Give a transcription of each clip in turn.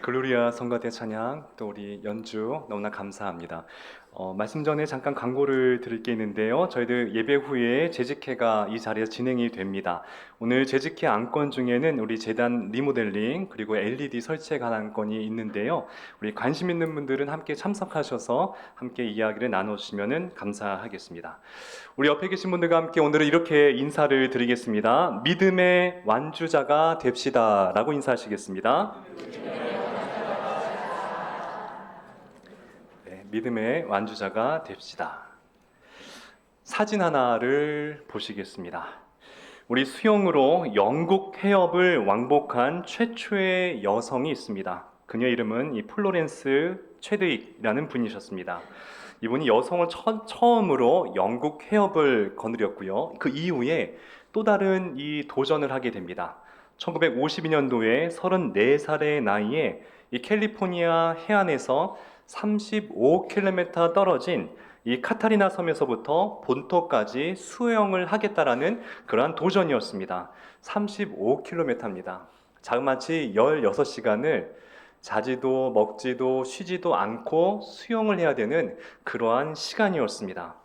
글로리아 성가대 찬양 또 우리 연주 너무나 감사합니다. 말씀 전에 잠깐 광고를 드릴 게 있는데요. 저희들 예배 후에 재직회가 이 자리에서 진행이 됩니다. 오늘 재직회 안건 중에는 우리 재단 리모델링 그리고 LED 설치에 관한 안건이 있는데요. 우리 관심 있는 분들은 함께 참석하셔서 함께 이야기를 나눠주시면 감사하겠습니다. 우리 옆에 계신 분들과 함께 오늘은 이렇게 인사를 드리겠습니다. 믿음의 완주자가 됩시다 라고 인사하시겠습니다. 믿음의 완주자가 됩시다. 사진 하나를 보시겠습니다. 우리 수영으로 영국 해협을 왕복한 최초의 여성이 있습니다. 그녀 이름은 이 플로렌스 최드윅이라는 분이셨습니다. 이분이 여성을 처음으로 영국 해협을 거느렸고요. 그 이후에 또 다른 이 도전을 하게 됩니다. 1952년도에 34살의 나이에 이 캘리포니아 해안에서 35km 떨어진 이 카타리나 섬에서부터 본토까지 수영을 하겠다라는 그러한 도전이었습니다. 35km입니다. 자그마치 16시간을 자지도 먹지도 쉬지도 않고 수영을 해야 되는 그러한 시간이었습니다.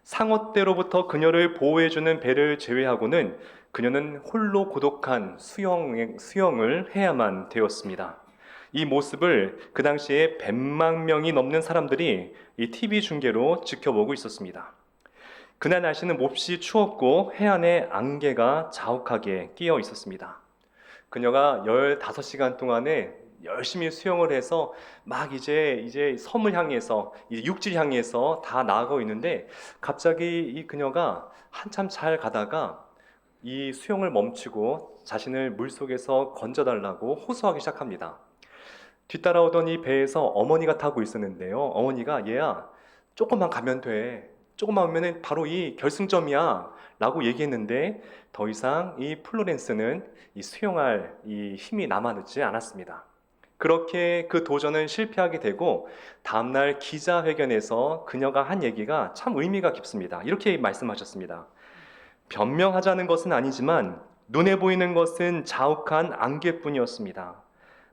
상어떼로부터 그녀를 보호해주는 배를 제외하고는 그녀는 홀로 고독한 수영을 해야만 되었습니다. 이 모습을 그 당시에 100만 명이 넘는 사람들이 이 TV 중계로 지켜보고 있었습니다. 그날 날씨는 몹시 추웠고 해안에 안개가 자욱하게 끼어 있었습니다. 그녀가 15시간 동안에 열심히 수영을 해서 막 이제 섬을 향해서 이제 육지를 향해서 다 나아가고 있는데 갑자기 이 그녀가 한참 잘 가다가 이 수영을 멈추고 자신을 물속에서 건져달라고 호소하기 시작합니다. 뒤따라오던 이 배에서 어머니가 타고 있었는데요. 어머니가 얘야 조금만 가면 돼. 조금만 오면 바로 이 결승점이야 라고 얘기했는데 더 이상 이 플로렌스는 이 수영할 이 힘이 남아있지 않았습니다. 그렇게 그 도전은 실패하게 되고 다음날 기자회견에서 그녀가 한 얘기가 참 의미가 깊습니다. 이렇게 말씀하셨습니다. 변명하자는 것은 아니지만 눈에 보이는 것은 자욱한 안개뿐이었습니다.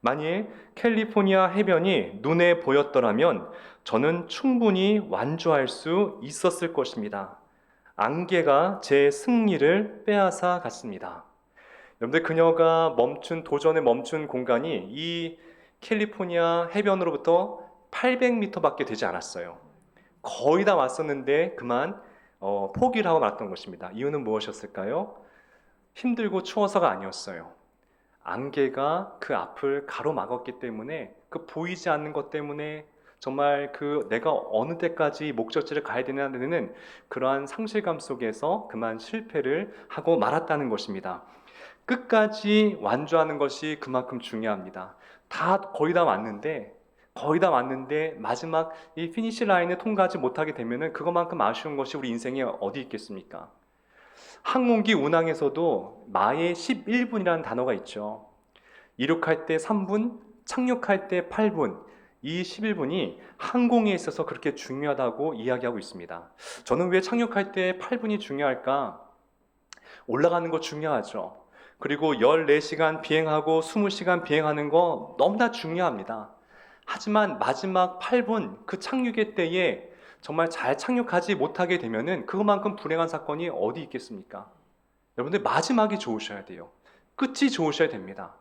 만일 캘리포니아 해변이 눈에 보였더라면 저는 충분히 완주할 수 있었을 것입니다. 안개가 제 승리를 빼앗아 갔습니다. 여러분들 그녀가 도전에 멈춘 공간이 이 캘리포니아 해변으로부터 800m밖에 되지 않았어요. 거의 다 왔었는데 그만 포기를 하고 말았던 것입니다. 이유는 무엇이었을까요? 힘들고 추워서가 아니었어요. 안개가 그 앞을 가로막았기 때문에 그 보이지 않는 것 때문에 정말 그 내가 어느 때까지 목적지를 가야 되냐는 그러한 상실감 속에서 그만 실패를 하고 말았다는 것입니다. 끝까지 완주하는 것이 그만큼 중요합니다. 거의 다 왔는데 마지막 이 피니시 라인을 통과하지 못하게 되면은 그것만큼 아쉬운 것이 우리 인생에 어디 있겠습니까? 항공기 운항에서도 마의 11분이라는 단어가 있죠. 이륙할 때 3분, 착륙할 때 8분, 이 11분이 항공에 있어서 그렇게 중요하다고 이야기하고 있습니다. 저는 왜 착륙할 때 8분이 중요할까? 올라가는 거 중요하죠. 그리고 14시간 비행하고 20시간 비행하는 거 너무나 중요합니다. 하지만 마지막 8분 그 착륙의 때에 정말 잘 착륙하지 못하게 되면은 그것만큼 불행한 사건이 어디 있겠습니까? 여러분들 마지막이 좋으셔야 돼요. 끝이 좋으셔야 됩니다.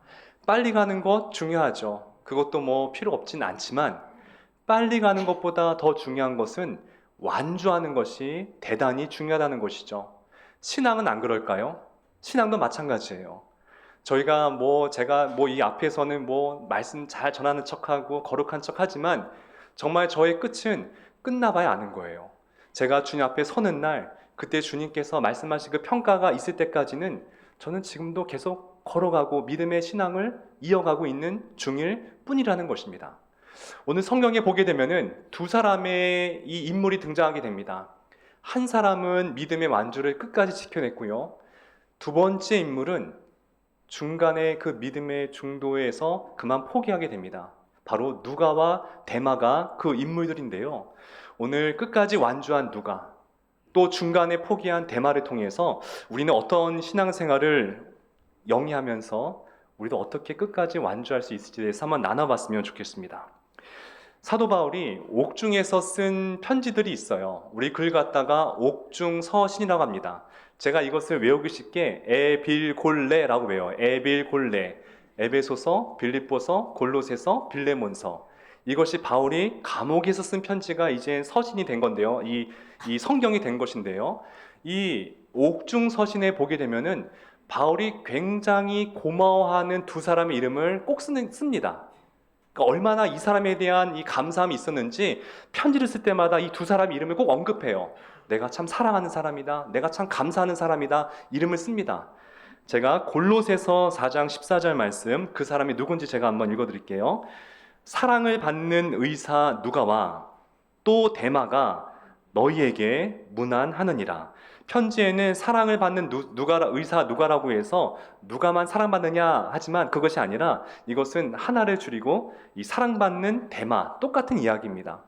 빨리 가는 것 중요하죠. 그것도 뭐 필요 없진 않지만 빨리 가는 것보다 더 중요한 것은 완주하는 것이 대단히 중요하다는 것이죠. 신앙은 안 그럴까요? 신앙도 마찬가지예요. 제가 이 앞에서는 말씀 잘 전하는 척하고 거룩한 척하지만 정말 저의 끝은 끝나봐야 아는 거예요. 제가 주님 앞에 서는 날, 그때 주님께서 말씀하신 그 평가가 있을 때까지는 저는 지금도 계속 걸어가고 믿음의 신앙을 이어가고 있는 중일 뿐이라는 것입니다. 오늘 성경에 보게 되면은 두 사람의 이 인물이 등장하게 됩니다. 한 사람은 믿음의 완주를 끝까지 지켜냈고요. 두 번째 인물은 중간에 그 믿음의 중도에서 그만 포기하게 됩니다. 바로 누가와 데마가 그 인물들인데요. 오늘 끝까지 완주한 누가, 또 중간에 포기한 데마를 통해서 우리는 어떤 신앙생활을 영위하면서 우리도 어떻게 끝까지 완주할 수 있을지에 대해서 한번 나눠봤으면 좋겠습니다. 사도 바울이 옥중에서 쓴 편지들이 있어요. 우리 글 갖다가 옥중서신이라고 합니다. 제가 이것을 외우기 쉽게 에빌골레라고 외워요. 에빌골레. 에베소서, 빌립보서, 골로새서, 빌레몬서. 이것이 바울이 감옥에서 쓴 편지가 이제 서신이 된 건데요. 이 성경이 된 것인데요. 이 옥중서신에 보게 되면은 바울이 굉장히 고마워하는 두 사람의 이름을 꼭 씁니다. 그러니까 얼마나 이 사람에 대한 이 감사함이 있었는지 편지를 쓸 때마다 이 두 사람 이름을 꼭 언급해요. 내가 참 사랑하는 사람이다. 내가 참 감사하는 사람이다. 이름을 씁니다. 제가 골로새서 4장 14절 말씀, 그 사람이 누군지 제가 한번 읽어드릴게요. 사랑을 받는 의사 누가와 또 데마가 너희에게 문안하느니라. 편지에는 사랑을 받는 의사 누가라고 해서 누가만 사랑받느냐 하지만 그것이 아니라 이것은 하나를 줄이고 이 사랑받는 데마, 똑같은 이야기입니다.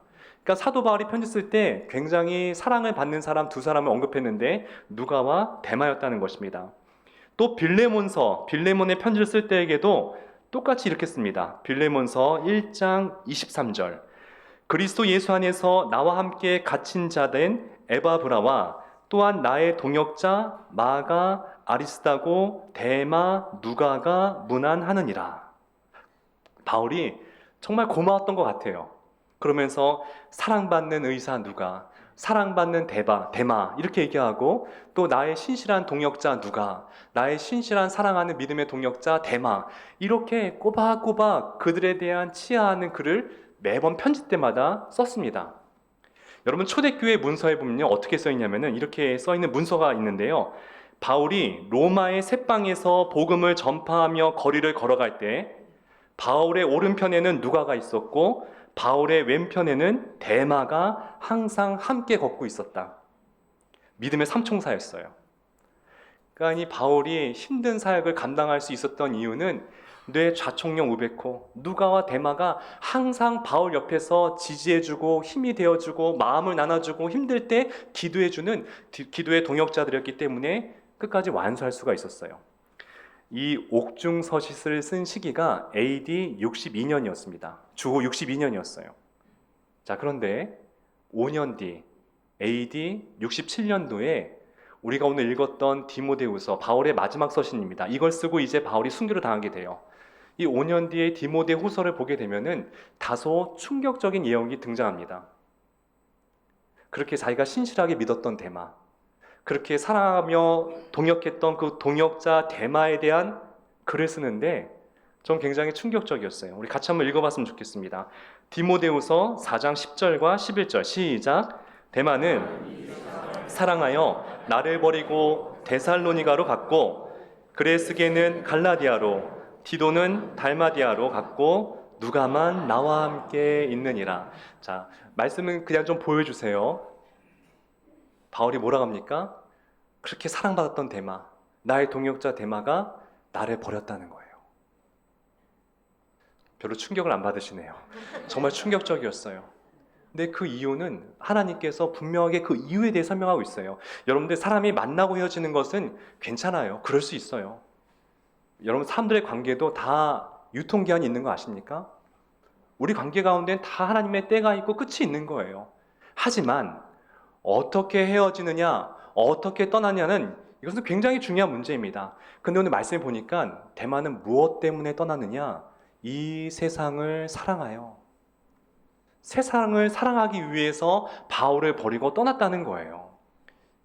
그러니까 사도 바울이 편지 쓸 때 굉장히 사랑을 받는 사람 두 사람을 언급했는데 누가와 데마였다는 것입니다. 또 빌레몬의 편지를 쓸 때에게도 똑같이 이렇게 씁니다. 빌레몬서 1장 23절. 그리스도 예수 안에서 나와 함께 갇힌 자 된 에바브라와 또한 나의 동역자 마가 아리스다고 데마 누가가 문안하느니라. 바울이 정말 고마웠던 것 같아요. 그러면서 사랑받는 의사 누가, 사랑받는 데마 이렇게 얘기하고 또 나의 신실한 동역자 누가, 나의 신실한 사랑하는 믿음의 동역자 데마 이렇게 꼬박꼬박 그들에 대한 치하하는 글을 매번 편지 때마다 썼습니다. 여러분 초대교회 문서에 보면요 어떻게 써 있냐면은 이렇게 써 있는 문서가 있는데요. 바울이 로마의 셋방에서 복음을 전파하며 거리를 걸어갈 때 바울의 오른편에는 누가가 있었고 바울의 왼편에는 데마가 항상 함께 걷고 있었다. 믿음의 삼총사였어요. 그러니까 이 바울이 힘든 사역을 감당할 수 있었던 이유는 뇌 좌총령 우베코 누가와 데마가 항상 바울 옆에서 지지해주고 힘이 되어주고 마음을 나눠주고 힘들 때 기도해주는 기도의 동역자들이었기 때문에 끝까지 완수할 수가 있었어요. 이 옥중서신을 쓴 시기가 AD 62년이었습니다. 주후 62년이었어요. 자, 그런데 5년 뒤 AD 67년도에 우리가 오늘 읽었던 디모데후서 바울의 마지막 서신입니다. 이걸 쓰고 이제 바울이 순교를 당하게 돼요. 이 5년 뒤에 디모데후서를 보게 되면은 다소 충격적인 내용이 등장합니다. 그렇게 자기가 신실하게 믿었던 데마, 그렇게 사랑하며 동역했던 그 동역자 데마에 대한 글을 쓰는데 전 굉장히 충격적이었어요. 우리 같이 한번 읽어봤으면 좋겠습니다. 디모데후서 4장 10절과 11절 시작. 데마는 사랑하여 나를 버리고 데살로니가로 갔고 그레스게는 갈라디아로 디도는 달마디아로 갔고 누가만 나와 함께 있느니라. 자, 말씀은 그냥 좀 보여주세요. 바울이 뭐라고 합니까? 그렇게 사랑받았던 데마, 나의 동역자 데마가 나를 버렸다는 거예요. 별로 충격을 안 받으시네요. 정말 충격적이었어요. 근데 그 이유는 하나님께서 분명하게 그 이유에 대해 설명하고 있어요. 여러분들 사람이 만나고 헤어지는 것은 괜찮아요. 그럴 수 있어요. 여러분 사람들의 관계도 다 유통기한이 있는 거 아십니까? 우리 관계 가운데는 다 하나님의 때가 있고 끝이 있는 거예요. 하지만 어떻게 헤어지느냐, 어떻게 떠나냐는 이것은 굉장히 중요한 문제입니다. 근데 오늘 말씀을 보니까 데마는 무엇 때문에 떠나느냐? 이 세상을 사랑하여. 세상을 사랑하기 위해서 바울을 버리고 떠났다는 거예요.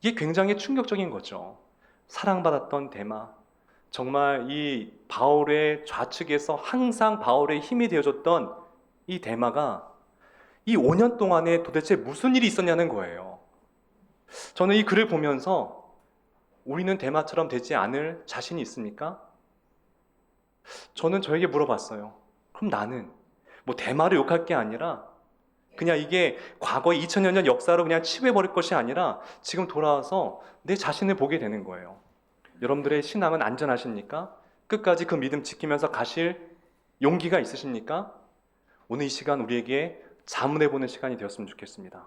이게 굉장히 충격적인 거죠. 사랑받았던 데마. 정말 이 바울의 좌측에서 항상 바울의 힘이 되어줬던 이 데마가 이 5년 동안에 도대체 무슨 일이 있었냐는 거예요. 저는 이 글을 보면서 우리는 데마처럼 되지 않을 자신이 있습니까? 저는 저에게 물어봤어요. 그럼 나는 뭐 데마를 욕할 게 아니라 그냥 이게 과거의 2000년 전 역사로 그냥 치부해버릴 것이 아니라 지금 돌아와서 내 자신을 보게 되는 거예요. 여러분들의 신앙은 안전하십니까? 끝까지 그 믿음 지키면서 가실 용기가 있으십니까? 오늘 이 시간 우리에게 자문해보는 시간이 되었으면 좋겠습니다.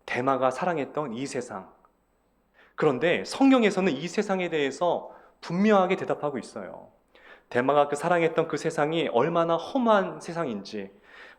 데마가 사랑했던 이 세상. 그런데 성경에서는 이 세상에 대해서 분명하게 대답하고 있어요. 대마가 그 사랑했던 그 세상이 얼마나 험한 세상인지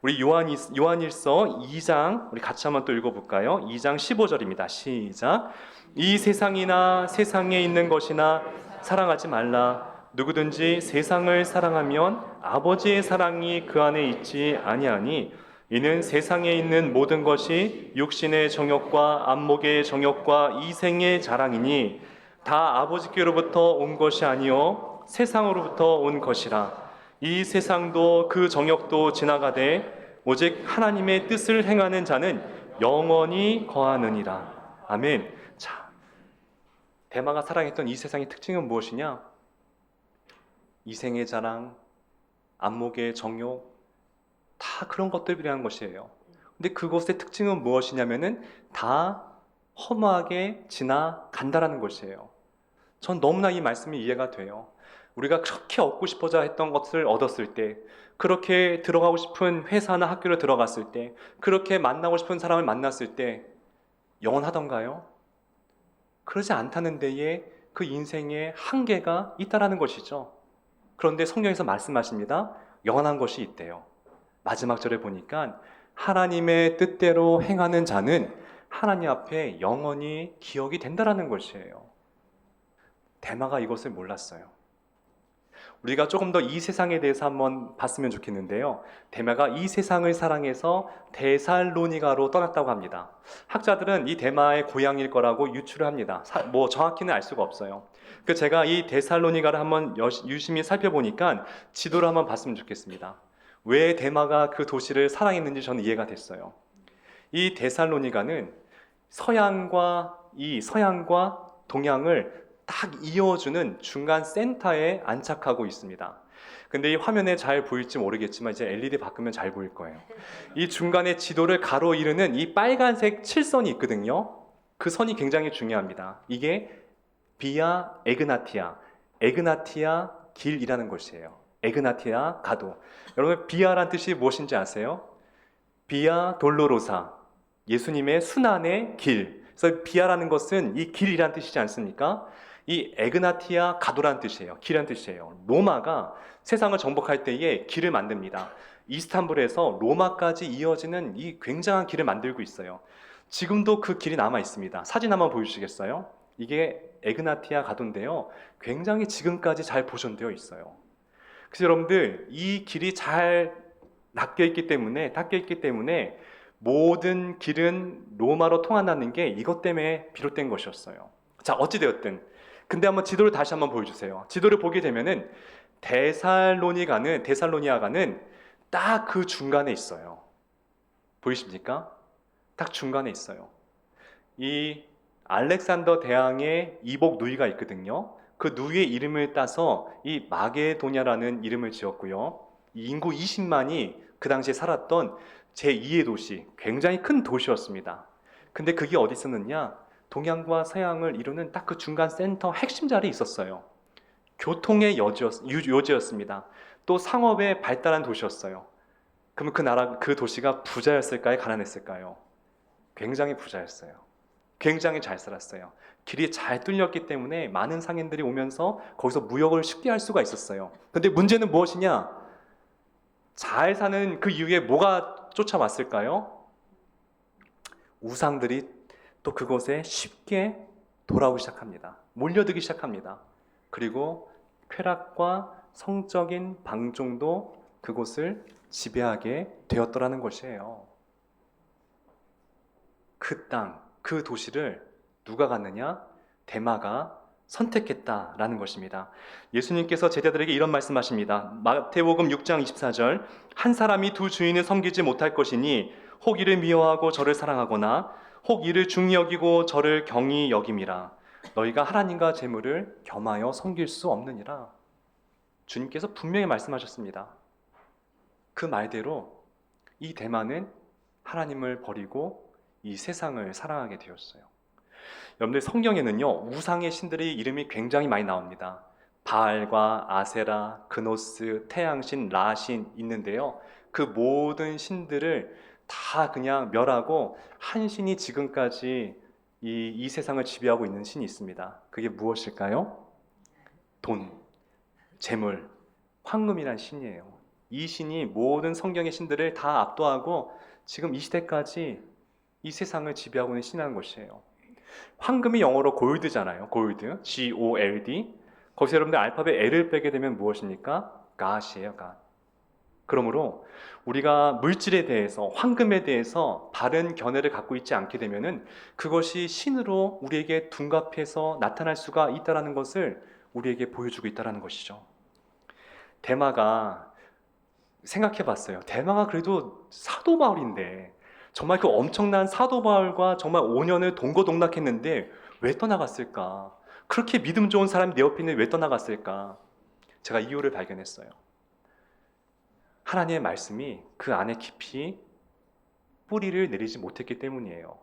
우리 요한일서 2장 우리 같이 한번 또 읽어볼까요? 2장 15절입니다. 시작. 이 세상이나 세상에 있는 것이나 사랑하지 말라. 누구든지 세상을 사랑하면 아버지의 사랑이 그 안에 있지 아니하니 이는 세상에 있는 모든 것이 육신의 정욕과 안목의 정욕과 이생의 자랑이니 다 아버지께로부터 온 것이 아니요 세상으로부터 온 것이라. 이 세상도 그 정욕도 지나가되 오직 하나님의 뜻을 행하는 자는 영원히 거하느니라. 아멘. 자, 대마가 사랑했던 이 세상의 특징은 무엇이냐? 이생의 자랑, 안목의 정욕, 다 그런 것들이라는 것이에요. 근데 그것의 특징은 무엇이냐면은 다 허무하게 지나간다라는 것이에요. 전 너무나 이 말씀이 이해가 돼요. 우리가 그렇게 얻고 싶어자 했던 것을 얻었을 때, 그렇게 들어가고 싶은 회사나 학교를 들어갔을 때, 그렇게 만나고 싶은 사람을 만났을 때 영원하던가요? 그러지 않다는 데에 그 인생의 한계가 있다라는 것이죠. 그런데 성경에서 말씀하십니다. 영원한 것이 있대요. 마지막 절에 보니까 하나님의 뜻대로 행하는 자는 하나님 앞에 영원히 기억이 된다라는 것이에요. 대마가 이것을 몰랐어요. 우리가 조금 더 이 세상에 대해서 한번 봤으면 좋겠는데요. 대마가 이 세상을 사랑해서 데살로니가로 떠났다고 합니다. 학자들은 이 대마의 고향일 거라고 유추를 합니다. 뭐 정확히는 알 수가 없어요. 그 제가 이 데살로니가를 한번 유심히 살펴보니까 지도를 한번 봤으면 좋겠습니다. 왜 대마가 그 도시를 사랑했는지 저는 이해가 됐어요. 이 데살로니가는 서양과 동양을 딱 이어주는 중간 센터에 안착하고 있습니다. 근데 이 화면에 잘 보일지 모르겠지만 이제 LED 바꾸면 잘 보일 거예요. 이 중간에 지도를 가로이르는 이 빨간색 칠선이 있거든요. 그 선이 굉장히 중요합니다. 이게 비아 에그나티아 길이라는 것이에요. 에그나티아 가도. 여러분 비아란 뜻이 무엇인지 아세요? 비아 돌로로사, 예수님의 순환의 길. 그래서 비아라는 것은 이 길이란 뜻이지 않습니까? 이 에그나티아 가도란 뜻이에요. 길이란 뜻이에요. 로마가 세상을 정복할 때에 길을 만듭니다. 이스탄불에서 로마까지 이어지는 이 굉장한 길을 만들고 있어요. 지금도 그 길이 남아 있습니다. 사진 한번 보여주시겠어요? 이게 에그나티아 가도인데요. 굉장히 지금까지 잘 보존되어 있어요. 그래서 여러분들 이 길이 잘 닦여 있기 때문에 모든 길은 로마로 통한다는 게 이것 때문에 비롯된 것이었어요. 자, 어찌되었든 근데 한번 지도를 다시 한번 보여주세요. 지도를 보게 되면은 데살로니아가는 딱 그 중간에 있어요. 보이십니까? 딱 중간에 있어요. 이 알렉산더 대왕의 이복 누이가 있거든요. 그 누이의 이름을 따서 이 마게도냐라는 이름을 지었고요. 이 인구 20만이 그 당시에 살았던 제2의 도시, 굉장히 큰 도시였습니다. 근데 그게 어디 있었느냐? 동양과 서양을 이루는 딱 그 중간 센터 핵심 자리에 있었어요. 교통의 요지였습니다. 또 상업에 발달한 도시였어요. 그러면 그 도시가 부자였을까요? 가난했을까요? 굉장히 부자였어요. 굉장히 잘 살았어요. 길이 잘 뚫렸기 때문에 많은 상인들이 오면서 거기서 무역을 쉽게 할 수가 있었어요. 근데 문제는 무엇이냐? 잘 사는 그 이후에 뭐가 쫓아왔을까요? 우상들이 또 그곳에 쉽게 돌아오기 시작합니다. 몰려들기 시작합니다. 그리고 쾌락과 성적인 방종도 그곳을 지배하게 되었더라는 것이에요. 그 땅, 그 도시를 누가 갔느냐? 대마가 선택했다라는 것입니다. 예수님께서 제자들에게 이런 말씀하십니다. 마태복음 6장 24절 한 사람이 두 주인을 섬기지 못할 것이니 혹 이를 미워하고 저를 사랑하거나 혹 이를 중히 여기고 저를 경히 여김이라. 너희가 하나님과 재물을 겸하여 섬길 수 없느니라. 주님께서 분명히 말씀하셨습니다. 그 말대로 이 대마는 하나님을 버리고 이 세상을 사랑하게 되었어요. 여러분들 성경에는요 우상의 신들의 이름이 굉장히 많이 나옵니다. 바알과 아세라, 그노스, 태양신, 라신 있는데요. 그 모든 신들을 다 그냥 멸하고 한 신이 지금까지 이 세상을 지배하고 있는 신이 있습니다. 그게 무엇일까요? 돈, 재물, 황금이란 신이에요. 이 신이 모든 성경의 신들을 다 압도하고 지금 이 시대까지 이 세상을 지배하고 있는 신이라는 것이에요. 황금이 영어로 골드잖아요. 골드, G-O-L-D. 거기서 여러분들 알파벳 L을 빼게 되면 무엇입니까? God이에요, God. 그러므로 우리가 물질에 대해서, 황금에 대해서 바른 견해를 갖고 있지 않게 되면은 그것이 신으로 우리에게 둔갑해서 나타날 수가 있다는 것을 우리에게 보여주고 있다는 것이죠. 대마가 생각해 봤어요. 대마가 그래도 사도 바울인데 정말 그 엄청난 사도 바울과 정말 5년을 동고동락했는데 왜 떠나갔을까? 그렇게 믿음 좋은 사람이 내 옆에 있는데 왜 떠나갔을까? 제가 이유를 발견했어요. 하나님의 말씀이 그 안에 깊이 뿌리를 내리지 못했기 때문이에요.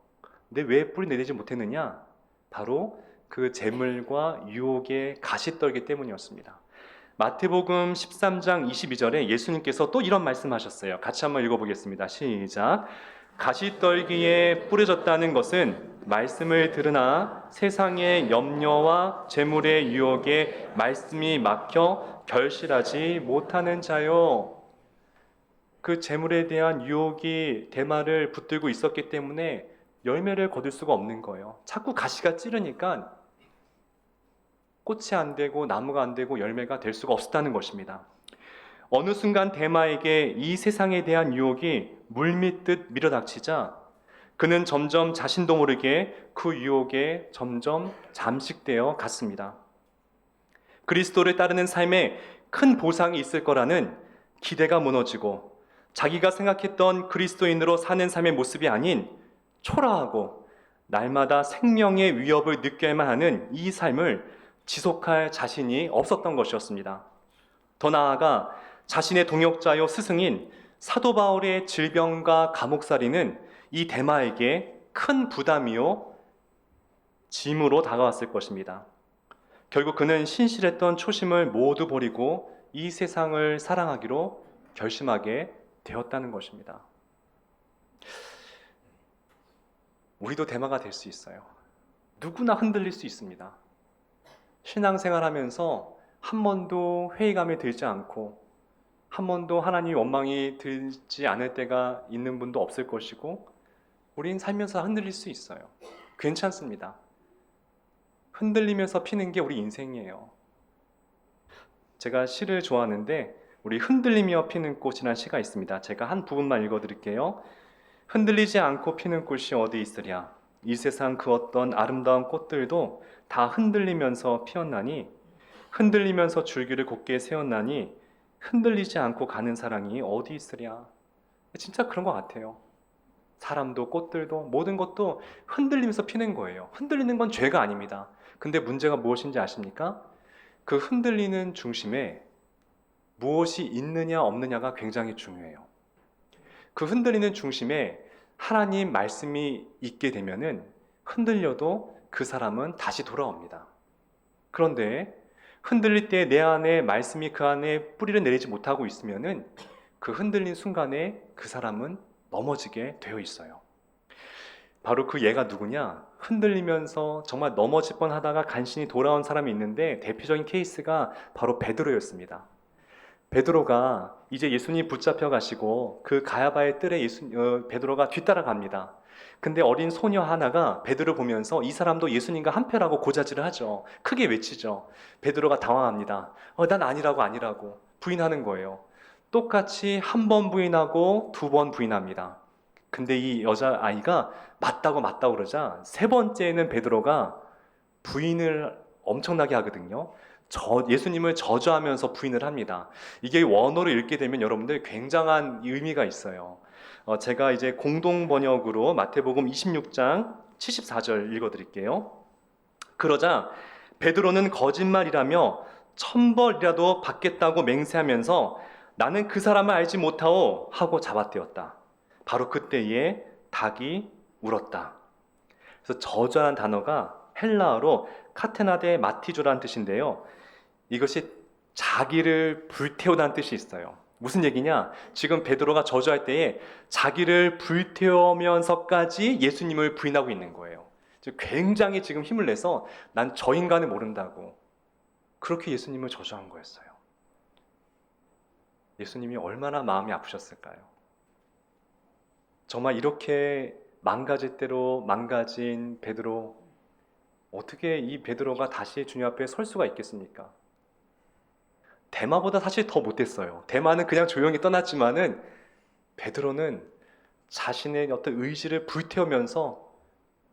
근데 왜 뿌리 내리지 못했느냐? 바로 그 재물과 유혹에 가시 떨기 때문이었습니다. 마태복음 13장 22절에 예수님께서 또 이런 말씀하셨어요. 같이 한번 읽어보겠습니다. 시작. 가시떨기에 뿌려졌다는 것은 말씀을 들으나 세상의 염려와 재물의 유혹에 말씀이 막혀 결실하지 못하는 자요. 그 재물에 대한 유혹이 대마를 붙들고 있었기 때문에 열매를 거둘 수가 없는 거예요. 자꾸 가시가 찌르니까 꽃이 안 되고 나무가 안 되고 열매가 될 수가 없었다는 것입니다. 어느 순간 대마에게 이 세상에 대한 유혹이 물밀듯 밀어닥치자 그는 점점 자신도 모르게 그 유혹에 점점 잠식되어 갔습니다. 그리스도를 따르는 삶에 큰 보상이 있을 거라는 기대가 무너지고 자기가 생각했던 그리스도인으로 사는 삶의 모습이 아닌 초라하고 날마다 생명의 위협을 느껴야만 하는 이 삶을 지속할 자신이 없었던 것이었습니다. 더 나아가 자신의 동역자요 스승인 사도 바울의 질병과 감옥살이는 이 대마에게 큰 부담이요 짐으로 다가왔을 것입니다. 결국 그는 신실했던 초심을 모두 버리고 이 세상을 사랑하기로 결심하게 되었다는 것입니다. 우리도 대마가 될 수 있어요. 누구나 흔들릴 수 있습니다. 신앙생활하면서 한 번도 회의감이 들지 않고 한 번도 하나님 원망이 들지 않을 때가 있는 분도 없을 것이고 우린 살면서 흔들릴 수 있어요. 괜찮습니다. 흔들리면서 피는 게 우리 인생이에요. 제가 시를 좋아하는데 우리 흔들리며 피는 꽃이라는 시가 있습니다. 제가 한 부분만 읽어드릴게요. 흔들리지 않고 피는 꽃이 어디 있으랴. 이 세상 그 어떤 아름다운 꽃들도 다 흔들리면서 피었나니 흔들리면서 줄기를 곧게 세웠나니 흔들리지 않고 가는 사랑이 어디 있으랴. 진짜 그런 것 같아요. 사람도 꽃들도 모든 것도 흔들리면서 피는 거예요. 흔들리는 건 죄가 아닙니다. 근데 문제가 무엇인지 아십니까? 그 흔들리는 중심에 무엇이 있느냐 없느냐가 굉장히 중요해요. 그 흔들리는 중심에 하나님 말씀이 있게 되면은 흔들려도 그 사람은 다시 돌아옵니다. 그런데 흔들릴 때 내 안에 말씀이 그 안에 뿌리를 내리지 못하고 있으면은 그 흔들린 순간에 그 사람은 넘어지게 되어 있어요. 바로 그 예가 누구냐? 흔들리면서 정말 넘어질 뻔하다가 간신히 돌아온 사람이 있는데 대표적인 케이스가 바로 베드로였습니다. 베드로가 이제 예수님 붙잡혀 가시고 그 가야바의 뜰에 베드로가 뒤따라갑니다. 근데 어린 소녀 하나가 베드로 보면서 이 사람도 예수님과 한패라고 고자질을 하죠. 크게 외치죠. 베드로가 당황합니다. 난 아니라고 부인하는 거예요. 똑같이 한 번 부인하고 두 번 부인합니다. 근데 이 여자아이가 맞다고 그러자 세 번째는 베드로가 부인을 엄청나게 하거든요. 예수님을 저주하면서 부인을 합니다. 이게 원어로 읽게 되면 여러분들 굉장한 의미가 있어요. 제가 이제 공동 번역으로 마태복음 26장 74절 읽어드릴게요. 그러자 베드로는 거짓말이라며 천벌이라도 받겠다고 맹세하면서 나는 그 사람을 알지 못하오 하고 잡아떼었다. 바로 그때에 닭이 울었다. 그래서 저주라는 단어가 헬라어로 카테나데 마티조라는 뜻인데요. 이것이 자기를 불태우다는 뜻이 있어요. 무슨 얘기냐? 지금 베드로가 저주할 때에 자기를 불태우면서까지 예수님을 부인하고 있는 거예요. 굉장히 지금 힘을 내서 난 저 인간을 모른다고 그렇게 예수님을 저주한 거였어요. 예수님이 얼마나 마음이 아프셨을까요? 정말 이렇게 망가질 대로 망가진 베드로, 어떻게 이 베드로가 다시 주님 앞에 설 수가 있겠습니까? 데마보다 사실 더 못했어요. 데마는 그냥 조용히 떠났지만은 베드로는 자신의 어떤 의지를 불태우면서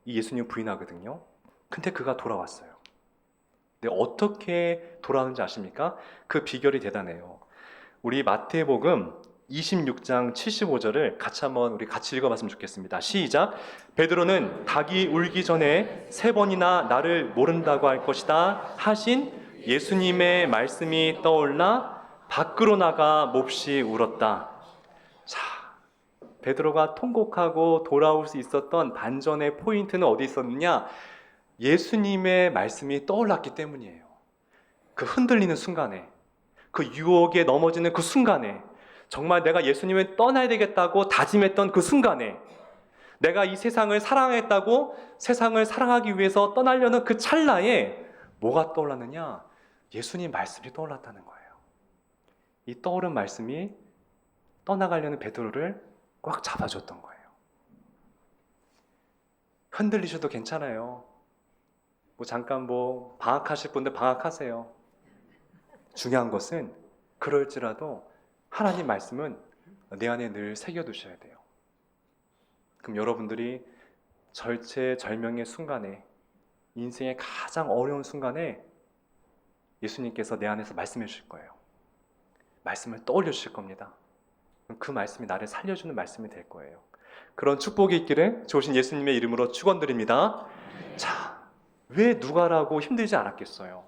이 예수님 부인하거든요. 근데 그가 돌아왔어요. 근데 어떻게 돌아오는지 아십니까? 그 비결이 대단해요. 우리 마태복음 26장 75절을 우리 같이 읽어봤으면 좋겠습니다. 시작. 베드로는 닭이 울기 전에 3번이나 나를 모른다고 할 것이다 하신 예수님의 말씀이 떠올라 밖으로 나가 몹시 울었다. 자, 베드로가 통곡하고 돌아올 수 있었던 반전의 포인트는 어디 있었느냐? 예수님의 말씀이 떠올랐기 때문이에요. 그 흔들리는 순간에, 그 유혹에 넘어지는 그 순간에, 정말 내가 예수님을 떠나야 되겠다고 다짐했던 그 순간에, 내가 이 세상을 사랑했다고 세상을 사랑하기 위해서 떠나려는 그 찰나에 뭐가 떠올랐느냐? 예수님 말씀이 떠올랐다는 거예요. 이 떠오른 말씀이 떠나가려는 베드로를 꽉 잡아줬던 거예요. 흔들리셔도 괜찮아요. 잠깐 방학하실 분들 방학하세요. 중요한 것은 그럴지라도 하나님 말씀은 내 안에 늘 새겨두셔야 돼요. 그럼 여러분들이 절체절명의 순간에, 인생의 가장 어려운 순간에 예수님께서 내 안에서 말씀해 주실 거예요. 말씀을 떠올려 주실 겁니다. 그 말씀이 나를 살려주는 말씀이 될 거예요. 그런 축복이 있기를 좋으신 예수님의 이름으로 축원드립니다. 자, 왜 누가라고 힘들지 않았겠어요?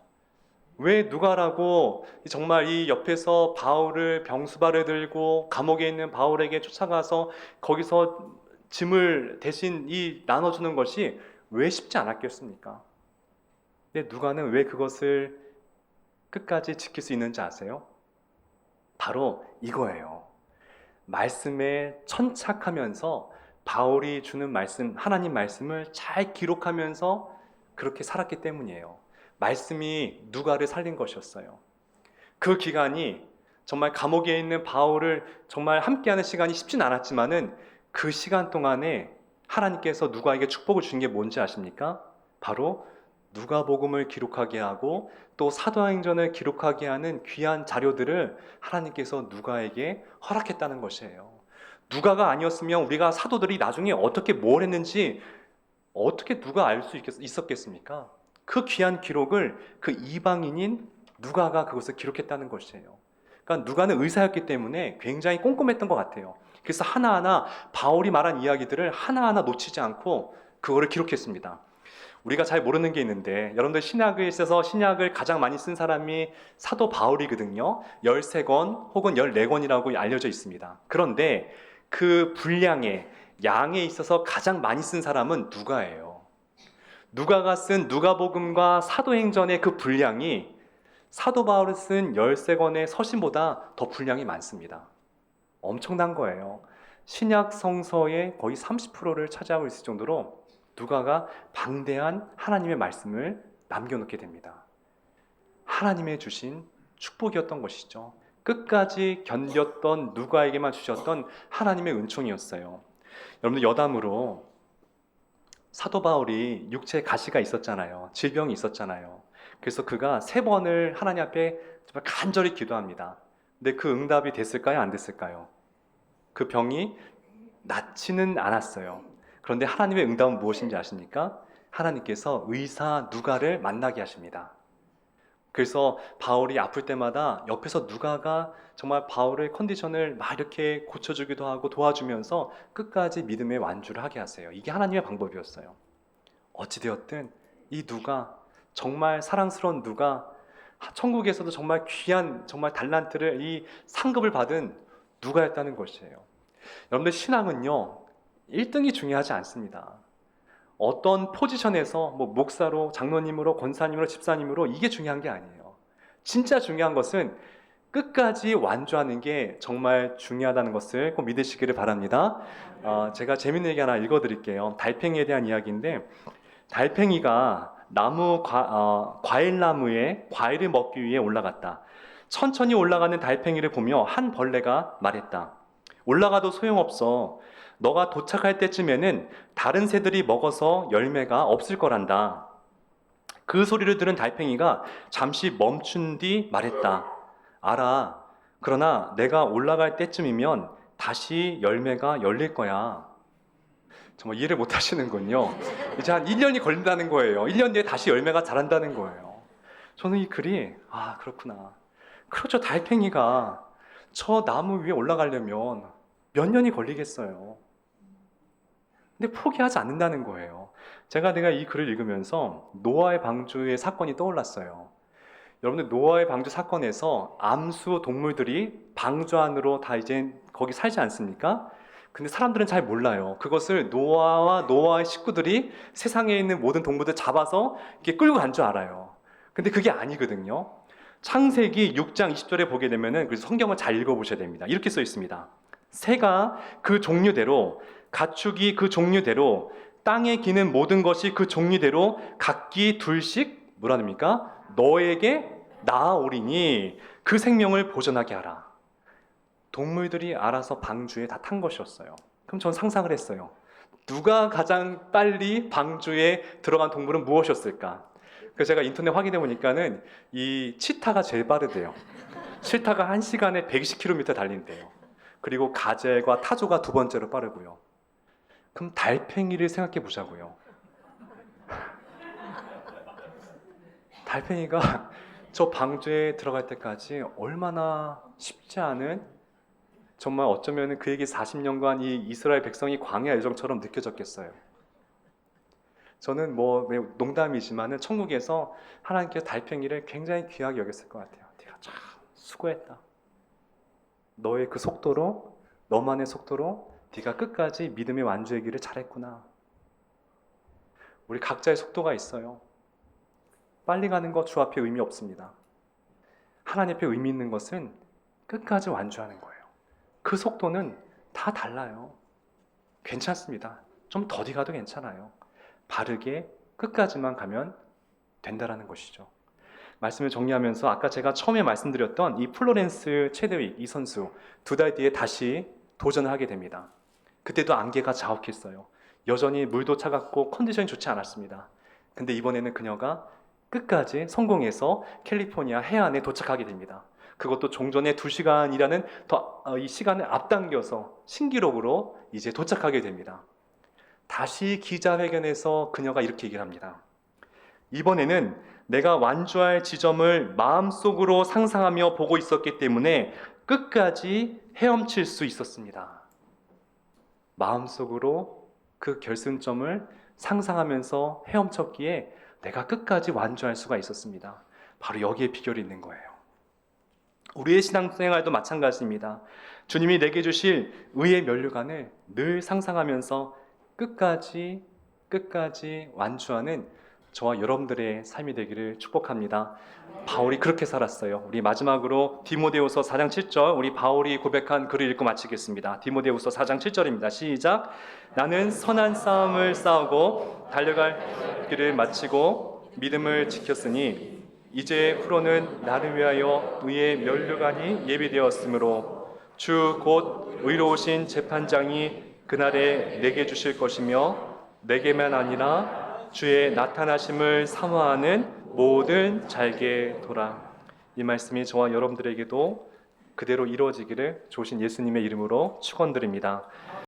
왜 누가라고 정말 이 옆에서 바울을 병수발을 들고 감옥에 있는 바울에게 쫓아가서 거기서 짐을 대신 나눠주는 것이 왜 쉽지 않았겠습니까? 근데 누가는 왜 그것을 끝까지 지킬 수 있는지 아세요? 바로 이거예요. 말씀에 천착하면서 바울이 주는 말씀, 하나님 말씀을 잘 기록하면서 그렇게 살았기 때문이에요. 말씀이 누가를 살린 것이었어요. 그 기간이 정말 감옥에 있는 바울을 정말 함께하는 시간이 쉽진 않았지만은 그 시간 동안에 하나님께서 누가에게 축복을 준 게 뭔지 아십니까? 바로 누가복음을 기록하게 하고 또 사도행전을 기록하게 하는 귀한 자료들을 하나님께서 누가에게 허락했다는 것이에요. 누가가 아니었으면 우리가 사도들이 나중에 어떻게 뭘 했는지 어떻게 누가 알 수 있었겠습니까? 그 귀한 기록을 그 이방인인 누가가 그것을 기록했다는 것이에요. 그러니까 누가는 의사였기 때문에 굉장히 꼼꼼했던 것 같아요. 그래서 하나하나 바울이 말한 이야기들을 하나하나 놓치지 않고 그거를 기록했습니다. 우리가 잘 모르는 게 있는데, 여러분들 신약에 있어서 신약을 가장 많이 쓴 사람이 사도 바울이거든요. 13권 혹은 14권이라고 알려져 있습니다. 그런데 그 분량에, 양에 있어서 가장 많이 쓴 사람은 누가예요. 누가가 쓴 누가복음과 사도행전의 그 분량이 사도 바울이 쓴 13권의 서신보다 더 분량이 많습니다. 엄청난 거예요. 신약 성서의 거의 30%를 차지하고 있을 정도로 누가가 방대한 하나님의 말씀을 남겨놓게 됩니다. 하나님의 주신 축복이었던 것이죠. 끝까지 견뎠던 누가에게만 주셨던 하나님의 은총이었어요. 여러분들 여담으로 사도 바울이 육체에 가시가 있었잖아요. 질병이 있었잖아요. 그래서 그가 3번을 하나님 앞에 정말 간절히 기도합니다. 근데 그 응답이 됐을까요? 안 됐을까요? 그 병이 낫지는 않았어요. 그런데 하나님의 응답은 무엇인지 아십니까? 하나님께서 의사 누가를 만나게 하십니다. 그래서 바울이 아플 때마다 옆에서 누가가 정말 바울의 컨디션을 막 이렇게 고쳐주기도 하고 도와주면서 끝까지 믿음의 완주를 하게 하세요. 이게 하나님의 방법이었어요. 어찌되었든 이 누가, 정말 사랑스러운 누가, 천국에서도 정말 귀한 정말 달란트를, 이 상급을 받은 누가였다는 것이에요. 여러분들 신앙은요 1등이 중요하지 않습니다. 어떤 포지션에서 목사로, 장로님으로, 권사님으로, 집사님으로 이게 중요한 게 아니에요. 진짜 중요한 것은 끝까지 완주하는 게 정말 중요하다는 것을 꼭 믿으시기를 바랍니다. 제가 재밌는 얘기 하나 읽어드릴게요. 달팽이에 대한 이야기인데, 달팽이가 과일나무에 과일을 먹기 위해 올라갔다. 천천히 올라가는 달팽이를 보며 한 벌레가 말했다. 올라가도 소용없어. 너가 도착할 때쯤에는 다른 새들이 먹어서 열매가 없을 거란다. 그 소리를 들은 달팽이가 잠시 멈춘 뒤 말했다. 알아. 그러나 내가 올라갈 때쯤이면 다시 열매가 열릴 거야. 정말 이해를 못 하시는군요. 이제 한 1년이 걸린다는 거예요. 1년 뒤에 다시 열매가 자란다는 거예요. 저는 이 글이, 그렇구나. 그렇죠. 달팽이가 저 나무 위에 올라가려면 몇 년이 걸리겠어요. 근데 포기하지 않는다는 거예요. 내가 이 글을 읽으면서 노아의 방주의 사건이 떠올랐어요. 여러분들, 노아의 방주 사건에서 암수 동물들이 방주 안으로 다 이제 거기 살지 않습니까? 근데 사람들은 잘 몰라요. 그것을 노아와 노아의 식구들이 세상에 있는 모든 동물들 잡아서 이렇게 끌고 간 줄 알아요. 근데 그게 아니거든요. 창세기 6장 20절에 보게 되면은, 그래서 성경을 잘 읽어보셔야 됩니다. 이렇게 써 있습니다. 새가 그 종류대로, 가축이 그 종류대로, 땅에 기는 모든 것이 그 종류대로 각기 둘씩 뭐라 합니까? 너에게 낳아오리니 그 생명을 보존하게 하라. 동물들이 알아서 방주에 다 탄 것이었어요. 그럼 전 상상을 했어요. 누가 가장 빨리 방주에 들어간 동물은 무엇이었을까? 그래서 제가 인터넷 확인해 보니까는 이 치타가 제일 빠르대요. 치타가 1시간에 120km 달린대요. 그리고 가젤과 타조가 두 번째로 빠르고요. 그럼 달팽이를 생각해 보자고요. 달팽이가 저 방주에 들어갈 때까지 얼마나 쉽지 않은, 정말 어쩌면 그에게 40년간 이 이스라엘 백성이 광야 여정처럼 느껴졌겠어요. 저는 매우 농담이지만은 천국에서 하나님께서 달팽이를 굉장히 귀하게 여겼을 것 같아요. 네가 참 수고했다. 너의 그 속도로, 너만의 속도로 네가 끝까지 믿음의 완주의 길을 잘했구나. 우리 각자의 속도가 있어요. 빨리 가는 것 주 앞에 의미 없습니다. 하나님 앞에 의미 있는 것은 끝까지 완주하는 거예요. 그 속도는 다 달라요. 괜찮습니다. 좀 더디 가도 괜찮아요. 바르게 끝까지만 가면 된다라는 것이죠. 말씀을 정리하면서 아까 제가 처음에 말씀드렸던 이 플로렌스 체드윅 이 선수 2달 뒤에 다시 도전을 하게 됩니다. 그때도 안개가 자욱했어요. 여전히 물도 차갑고 컨디션이 좋지 않았습니다. 근데 이번에는 그녀가 끝까지 성공해서 캘리포니아 해안에 도착하게 됩니다. 그것도 종전에 2시간이라는 이 시간을 앞당겨서 신기록으로 이제 도착하게 됩니다. 다시 기자회견에서 그녀가 이렇게 얘기를 합니다. 이번에는 내가 완주할 지점을 마음속으로 상상하며 보고 있었기 때문에 끝까지 헤엄칠 수 있었습니다. 마음속으로 그 결승점을 상상하면서 헤엄쳤기에 내가 끝까지 완주할 수가 있었습니다. 바로 여기에 비결이 있는 거예요. 우리의 신앙생활도 마찬가지입니다. 주님이 내게 주실 의의 면류관을 늘 상상하면서 끝까지 완주하는 저와 여러분들의 삶이 되기를 축복합니다. 바울이 그렇게 살았어요. 우리 마지막으로 디모데후서 4장 7절, 우리 바울이 고백한 글을 읽고 마치겠습니다. 디모데후서 4장 7절입니다. 시작. 나는 선한 싸움을 싸우고 달려갈 길을 마치고 믿음을 지켰으니 이제 후로는 나를 위하여 의의 면류관이 예비되었으므로 주 곧 의로우신 재판장이 그날에 내게 주실 것이며 내게만 아니라 주의 나타나심을 사모하는 모든 잘게 돌아. 이 말씀이 저와 여러분들에게도 그대로 이루어지기를 조신 예수님의 이름으로 축원드립니다.